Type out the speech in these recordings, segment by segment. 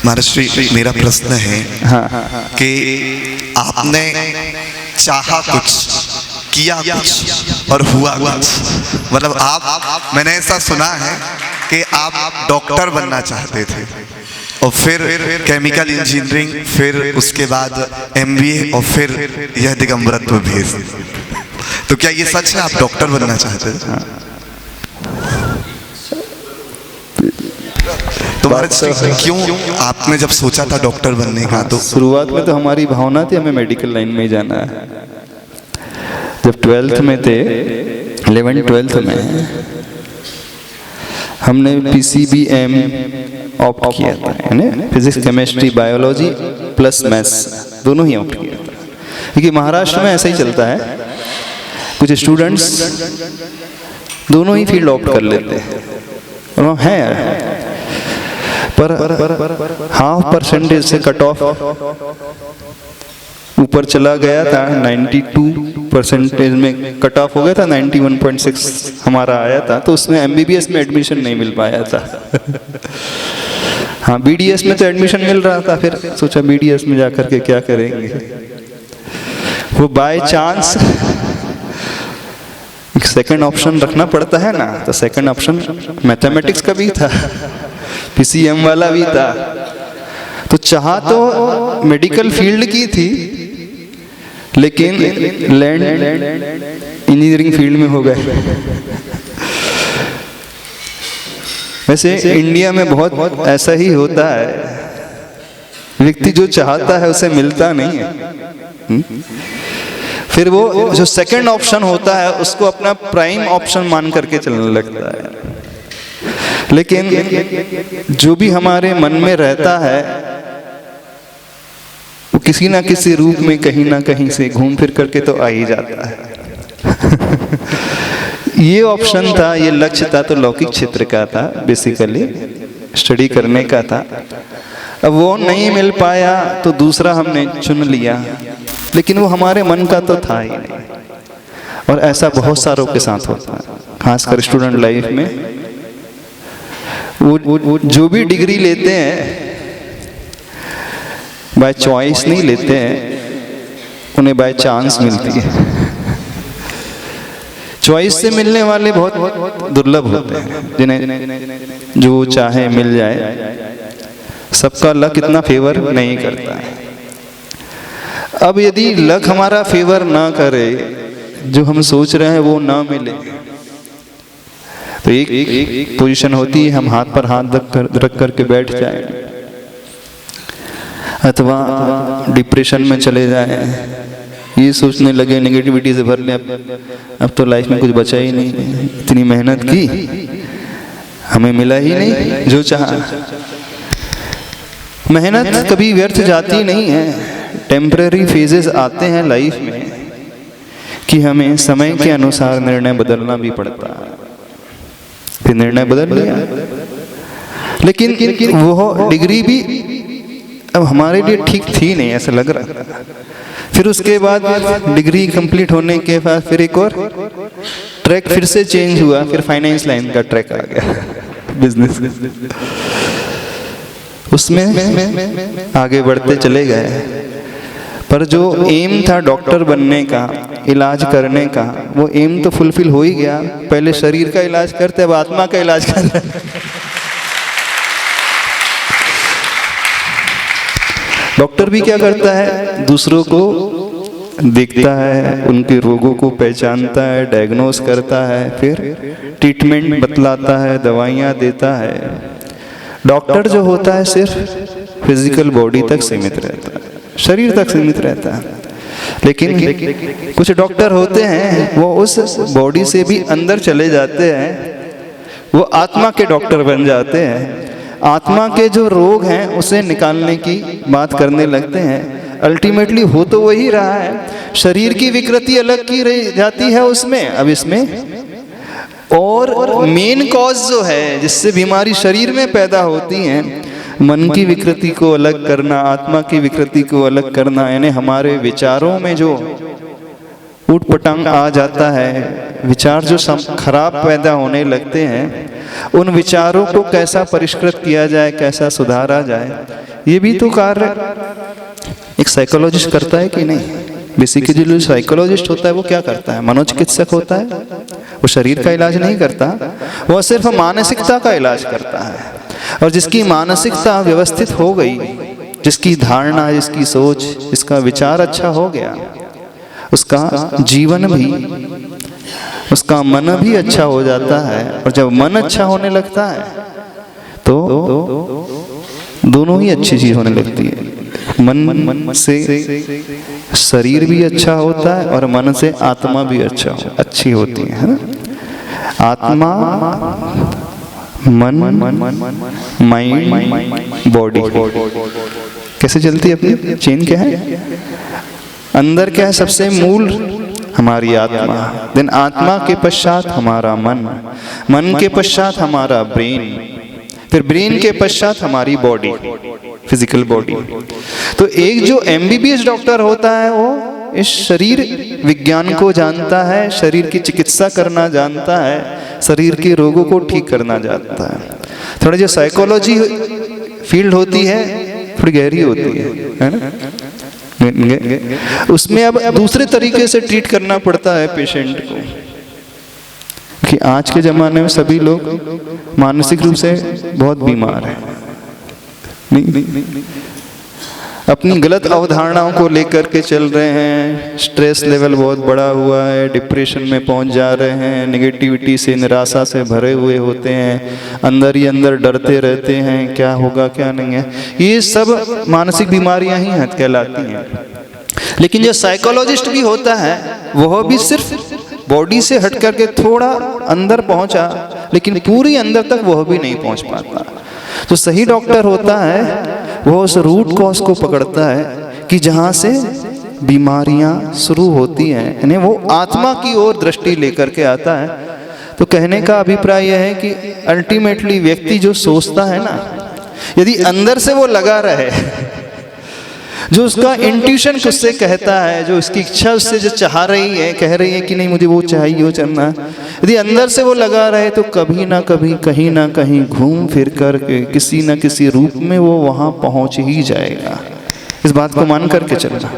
महर्षि, मेरा प्रश्न है कि आपने चाहा कुछ, किया कुछ और हुआ कुछ, मतलब मैंने ऐसा सुना है कि आप डॉक्टर बनना चाहते थे और फिर केमिकल इंजीनियरिंग, फिर उसके बाद MBA और फिर यह दिगंबरत्व भेज। तो क्या ये सच है, आप डॉक्टर बनना चाहते थे? तो क्यों आपने जब सोचा था डॉक्टर बनने का? तो शुरुआत में तो हमारी भावना थी हमें मेडिकल लाइन में ही जाना है। जब 12th में थे, 11th-12th में हमने PCBM ऑप्ट किया था, यानी physics, chemistry, biology plus maths दोनों ही ऑप्ट किया था। क्योंकि महाराष्ट्र में ऐसा ही चलता है, कुछ स्टूडेंट्स दोनों ही फील्ड ऑप्ट कर लेते हैं और हैं, पर 0.5% से कट ऑफ ऊपर चला गया था। 92% में कट ऑफ हो गया था, 91.6 हमारा आया था, तो उसमें MBBS में एडमिशन नहीं मिल पाया था। हाँ, BDS में तो एडमिशन मिल रहा था, फिर सोचा BDS में जाकर के क्या करेंगे। वो बाय चांस सेकंड ऑप्शन रखना पड़ता है ना, तो सेकंड ऑप्शन मैथमेटिक्स का भी था, PCM वाला भी था। तो चाहा तो मेडिकल फील्ड की थी, लेकिन लैंड इंजीनियरिंग फील्ड में हो गए। वैसे इंडिया में बहुत ऐसा ही होता है, व्यक्ति जो चाहता है उसे मिलता नहीं है। फिर वो जो सेकंड ऑप्शन होता है उसको अपना प्राइम ऑप्शन मान करके चलने लगता है। लेकिन जो भी हमारे मन में रहता है वो किसी ना किसी रूप में कहीं ना कहीं से घूम फिर करके तो आ ही जाता है। ये ऑप्शन था, ये लक्ष्य था तो लौकिक क्षेत्र का था, बेसिकली स्टडी करने का था। अब वो नहीं मिल पाया तो दूसरा हमने चुन लिया, लेकिन वो हमारे मन का तो था ही नहीं। और ऐसा बहुत सारों के साथ होता है, खासकर स्टूडेंट लाइफ में। वो जो भी डिग्री लेते हैं बाय चॉइस नहीं लेते हैं, उन्हें बाय चांस मिलती है। चॉइस से मिलने वाले बहुत दुर्लभ होते हैं, जिन्हें जो चाहे मिल जाए। सबका लक इतना फेवर नहीं करता है। अब यदि लक हमारा फेवर ना करे, जो हम सोच रहे हैं वो ना मिले, तो एक पोजीशन होती है, हम हाथ पर हाथ रख करके बैठ जाए, अथवा डिप्रेशन में चले जाए, ये सोचने लगे नेगेटिविटी से भर ले, अब तो लाइफ में कुछ बचा ही नहीं, इतनी मेहनत की हमें मिला ही नहीं जो चाहा। मेहनत कभी व्यर्थ जाती नहीं है। टेम्पररी फेजेस आते हैं लाइफ में कि हमें समय के अनुसार निर्णय बदलना भी पड़ता है। फिर निर्णय बदल लिया, लेकिन वो डिग्री भी अब हमारे लिए ठीक थी नहीं, ऐसा लग रहा था। फिर उसके बाद डिग्री कंप्लीट होने के बाद फिर एक और ट्रैक फिर से चेंज हुआ, फिर फाइनेंस लाइन का ट्रैक आ गया, बिजनेस। उसमें आगे बढ़ते चले गए, पर जो एम था डॉक्टर बनने का, इलाज करने का, वो एम तो फुलफिल हो ही गया। पहले शरीर का इलाज करते, अब आत्मा का इलाज कर रहे हैं। डॉक्टर भी क्या करता है, दूसरों को देखता है, उनके रोगों को पहचानता है, डायग्नोस करता है, फिर ट्रीटमेंट बतलाता है, दवाइयाँ देता है। डॉक्टर जो होता है सिर्फ फिजिकल बॉडी तक सीमित रहता है, शरीर तक सीमित रहता है। लेकिन कुछ डॉक्टर होते हैं वो उस बॉडी से भी अंदर चले जाते हैं, वो आत्मा के डॉक्टर बन जाते हैं। आत्मा के जो रोग हैं उसे निकालने की बात करने लगते हैं। अल्टीमेटली हो तो वही रहा है, शरीर की विकृति अलग की रह जाती है उसमें, अब इसमें और मेन कॉज जो है जिससे बीमारी शरीर में पैदा होती है, मन की विकृति को अलग करना, आत्मा की विकृति को अलग करना, यानी हमारे विचारों में जो उटपटांग आ जाता है, विचार जो खराब पैदा होने लगते हैं, उन विचारों को कैसा परिष्कृत किया जाए, कैसा सुधारा जाए, ये भी तो कार्य एक साइकोलॉजिस्ट करता है कि नहीं? बेसिकली जो साइकोलॉजिस्ट होता है वो क्या करता है? मनोचिकित्सक होता है। वो शरीर का इलाज नहीं करता, वो सिर्फ मानसिकता का इलाज करता है। और जिसकी मानसिकता व्यवस्थित हो गई, जिसकी धारणा, जिसकी सोच, जिसका विचार अच्छा हो गया, उसका जीवन भी, उसका मन भी अच्छा हो जाता है। और जब मन अच्छा होने लगता है तो दोनों ही अच्छी चीज होने लगती है। मन से शरीर भी अच्छा होता है और मन से आत्मा भी अच्छी होती है ना? आत्मा, मन, माइंड, बॉडी कैसे चलती है अपनी चेन? क्या है अंदर? क्या है सबसे मूल? हमारी आत्मा। देन आत्मा के पश्चात हमारा मन, मन के पश्चात हमारा ब्रेन, फिर ब्रेन के पश्चात हमारी बॉडी, फिजिकल बॉडी। तो एक जो एमबीबीएस डॉक्टर होता है वो इस शरीर विज्ञान को जानता है, शरीर की चिकित्सा करना जानता है, शरीर के रोगों को ठीक करना जानता है। थोड़ा जो साइकोलॉजी फील्ड होती है थोड़ी गहरी होती है ना? उसमें अब दूसरे तरीके से ट्रीट करना पड़ता है पेशेंट को, कि आज के ज़माने में सभी लोग मानसिक रूप से बहुत बीमार हैं। अपनी गलत अवधारणाओं को लेकर के चल रहे हैं, स्ट्रेस लेवल बहुत बड़ा हुआ है, डिप्रेशन में पहुंच जा रहे हैं, नेगेटिविटी से, निराशा से भरे हुए होते हैं, अंदर ही अंदर डरते रहते हैं क्या होगा क्या नहीं है। ये सब मानसिक बीमारियां ही कहलाती हैं। लेकिन जो साइकोलॉजिस्ट भी होता है वह भी सिर्फ बॉडी से हट करके थोड़ा अंदर पहुंचा, लेकिन पूरी अंदर तक वह भी नहीं पहुंच पाता। तो सही डॉक्टर होता है वो उस रूट कॉज को पकड़ता है कि जहाँ से बीमारियाँ शुरू होती हैं, यानी वो आत्मा की ओर दृष्टि लेकर के आता है। तो कहने का अभिप्राय यह है कि अल्टीमेटली व्यक्ति जो सोचता है ना, यदि अंदर से वो लगा रहे, जो उसका इंट्यूशन उससे कहता है, जो उसकी इच्छा उससे जो चाह रही है, कह रही है कि नहीं मुझे वो चाहिए, वो चलना, यदि अंदर से वो लगा रहे तो कभी ना कभी, कहीं ना कहीं घूम फिर कर के किसी ना किसी रूप में वो वहाँ पहुँच ही जाएगा। इस बात को मान करके चलना।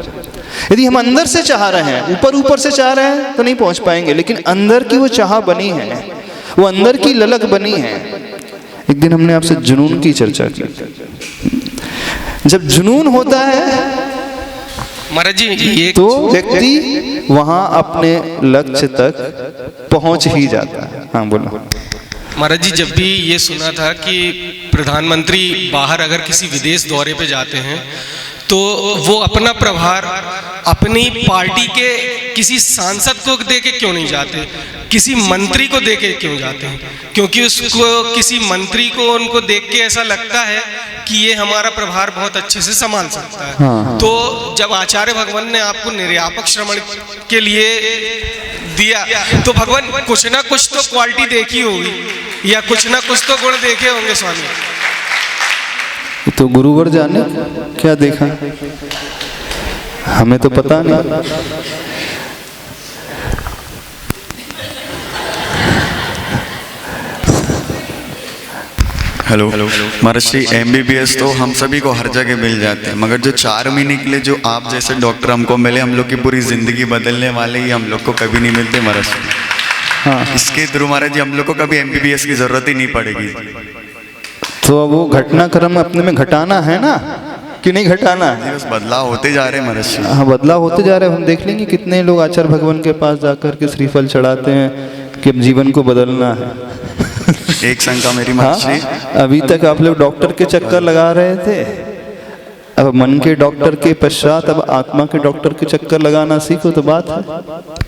यदि हम अंदर से चाह रहे हैं, ऊपर ऊपर से चाह रहे हैं तो नहीं पहुँच पाएंगे, लेकिन अंदर की वो चाह बनी है, वो अंदर की ललक बनी है। एक दिन हमने आपसे जुनून की चर्चा की। जब जुनून होता है महाराज जी तो व्यक्ति वहां अपने लक्ष्य तक पहुंच ही जाता है। हाँ बोलो। महाराज जी, जब भी ये सुना था कि प्रधानमंत्री बाहर अगर किसी विदेश दौरे पे जाते हैं तो वो अपना प्रभार अपनी पार्टी के किसी सांसद को दे के क्यों नहीं जाते, किसी मंत्री को दे के क्यों जाते हैं? क्योंकि उसको, किसी मंत्री को उनको देख के ऐसा लगता है कि ये हमारा प्रभार बहुत अच्छे से संभाल सकता है। हाँ। तो जब आचार्य भगवान ने आपको निर्यापक श्रवण के लिए दिया तो भगवान कुछ ना कुछ तो क्वालिटी देखी होगी या कुछ ना कुछ तो गुण देखे होंगे स्वामी। तो गुरुवर जाने क्या देखा, हमें तो पता नहीं। हेलो महाराज जी, एमबीबीएस तो हम सभी को हर जगह मिल जाते हैं, मगर जो 4 महीने के लिए जो आप जैसे डॉक्टर हमको मिले, हम लोग की पूरी जिंदगी बदलने वाले, ही हम लोग को कभी नहीं मिलते महाराज जी। हाँ। इसके थ्रू महाराज जी हम लोग को कभी एमबीबीएस की जरूरत ही नहीं पड़ेगी। तो वो घटनाक्रम अपने में घटाना है ना कि नहीं घटाना है? बस बदलाव होते जा रहे हैं महाराज जी। हाँ, बदलाव होते जा रहे हैं। हम देख लेंगे कितने लोग आचार्य भगवान के पास जाकर के श्रीफल चढ़ाते हैं कि जीवन को बदलना है। एक शंका मेरी महाराज जी, अभी तक आप लोग डॉक्टर के चक्कर लगा रहे थे, अब मन के डॉक्टर के पश्चात अब आत्मा के डॉक्टर के चक्कर लगाना सीखो तो बात है।